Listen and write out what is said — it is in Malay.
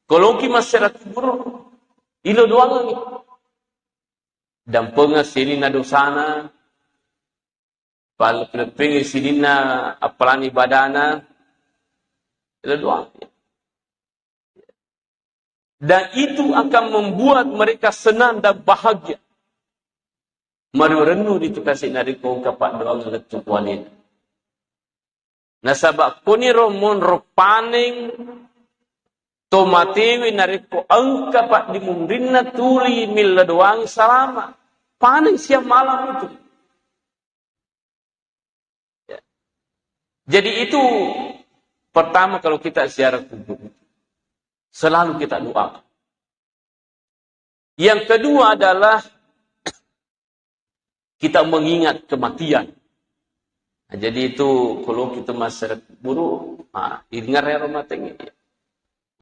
Kalau kita masyarakat kubur, ilo doang lagi. Dan pengasini na dosana, pengasini sini na apalan ibadana, ilo doang. Dan itu akan membuat mereka senang dan bahagia. Mari renung itu kasih nari kau kapak doang letuk walid. Nasabak kuni romon ropaning tomatewi nari ko ang kapak di mundina tuli mila doang salama. Paning siang malam itu. Ya. Jadi itu pertama kalau kita ziarah kubur. Selalu kita doakan. Yang kedua adalah kita mengingat kematian. Nah, jadi itu kalau kita masyarakat buruk, ingat ya rumah tinggi.